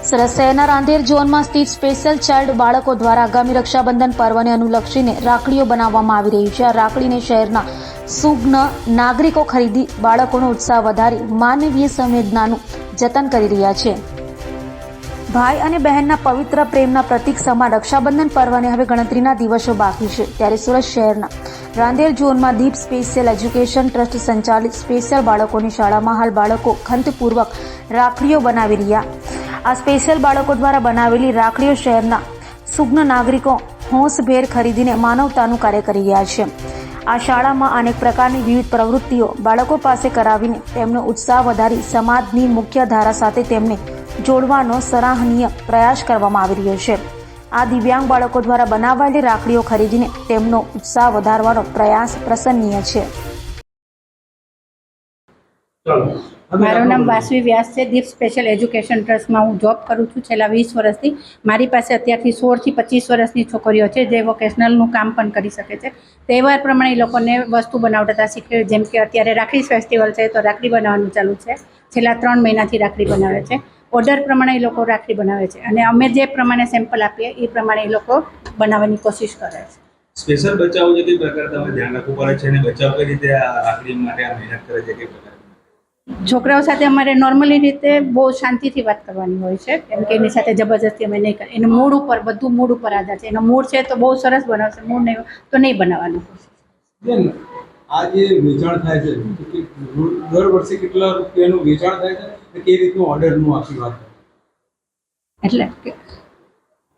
સુરત શહેરના રાંદેર ઝોનમાં સ્થિત સ્પેશિયલ ચાઇલ્ડ બાળકો દ્વારા આગામી રક્ષાબંધન પર્વને અનુલક્ષીને રાખડીઓ બનાવવામાં આવી રહી છે. આ રાખડીને શહેરના સુજ્ઞ નાગરિકો ખરીદી બાળકોનો ઉત્સાહ વધારી માનવીય સંવેદનાનું જતન કરી રહ્યા છે. ભાઈ અને બહેનના પવિત્ર પ્રેમના પ્રતીક સમાન રક્ષાબંધન પર્વને હવે ગણતરીના દિવસો બાકી છે. ત્યારે સુરત શહેરના રાંદેર ઝોનમાં દીપ સ્પેશિયલ એજ્યુકેશન ટ્રસ્ટ સંચાલિત સ્પેશિયલ બાળકોની શાળામાં હાલ બાળકો ખંતપૂર્વક રાખડીઓ બનાવી રહ્યા. આ સ્પેશિયલ બાળકો દ્વારા બનાવેલી રાખડીઓ શહેરના સુજ્ઞ નાગરિકો હોંશભેર ખરીદીને માનવતાનું કાર્ય કરી રહ્યા છે. આ શાળામાં અનેક પ્રકારની વિવિધ પ્રવૃત્તિઓ બાળકો પાસે કરાવીને તેમનો ઉત્સાહ વધારી સમાજની મુખ્ય ધારા સાથે તેમને જોડવાનો સરાહનીય પ્રયાસ કરવામાં આવી રહ્યો છે. આ દિવ્યાંગ બાળકો દ્વારા બનાવાયેલી રાખડીઓ ખરીદીને તેમનો ઉત્સાહ વધારવાનો પ્રયાસ પ્રશંસનીય છે. મારું નામ વાસવી વ્યાસ છે. દીપ સ્પેશિયલ એજ્યુકેશન ટ્રસ્ટમાં હું જોબ કરું છું છેલ્લા 20 વર્ષથી. મારી પાસે અત્યારથી 16 થી 25 વર્ષની છોકરીઓ છે જે વોકેશનલનું કામ પણ કરી શકે છે. તહેવાર પ્રમાણે એ લોકોને વસ્તુ બનાવતા શીખવે. જેમ કે અત્યારે રાખડી ફેસ્ટિવલ છે તો રાખડી બનાવવાનું ચાલુ છે. છેલ્લા 3 મહિનાથી રાખડી બનાવે છે. ઓર્ડર પ્રમાણે એ લોકો રાખડી બનાવે છે અને અમે જે પ્રમાણે સેમ્પલ આપીએ એ પ્રમાણે એ લોકો બનાવવાની કોશિશ કરે છે. સ્પેશિયલ બચાવ જે કઈ પ્રકાર તમે ધ્યાન રાખવું પડે છે અને બચાવ કઈ રીતે આ રાખડી માટે આ મહેનત કરે છે કઈ પ્રકાર? છોકરાઓ સાથે અમારે નોર્મલી રીતે બહુ શાંતિથી વાત કરવાની હોય છે. કેમ કે એની સાથે જબરજસ્તી અમે નહીં કરીએ. એનું મૂડ ઉપર બધું મૂડ ઉપર આધાર છે. એનો મૂડ છે તો બહુ સરસ બનાવશે, મૂડ નહીં તો નહીં બનાવવાનું. આ જે વેચાણ થાય છે દર વર્ષે કેટલા રૂપિયાનું વેચાણ થાય છે અને કઈ રીતનું ઓર્ડરનું આખી વાત એટલે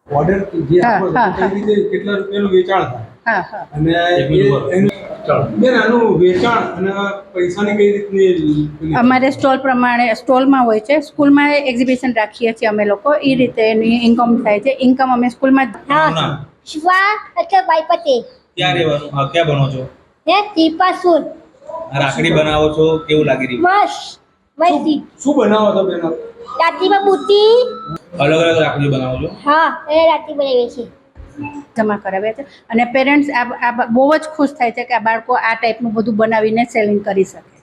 ઓર્ડર જે આપો કઈ રીતે કેટલા રૂપિયાનું વેચાણ થાય અને આનું વેચાણ અને પૈસાની કઈ રીતની અમારે સ્ટોલ પ્રમાણે સ્ટોલમાં હોય છે. સ્કૂલમાં એક્ઝિબિશન રાખીએ છીએ અમે લોકો. એ રીતે એની ઇન્કમ થાય છે. ઇન્કમ અમે સ્કૂલમાં શિવા એટલે ભાઈ પટેલ. ક્યાં રહેવાનું? ક્યાં ભણો છો? ત્રિપાસુર. રાખડી બનાવો છો, કેવું લાગી રહ્યું? મસ્ત મસ્તી. શું બનાવો છો બેન? રાતીમાં બુટ્ટી. અલગ અલગ રાખડી બનાવો છો? હા, એ રાતી બનાવીએ છીએ. જમા કરાવે છે અને પેરેન્ટ્સ આ બહુ જ ખુશ થાય છે કે આ બાળકો આ ટાઈપનું બધું બનાવીને સેલિંગ કરી શકે.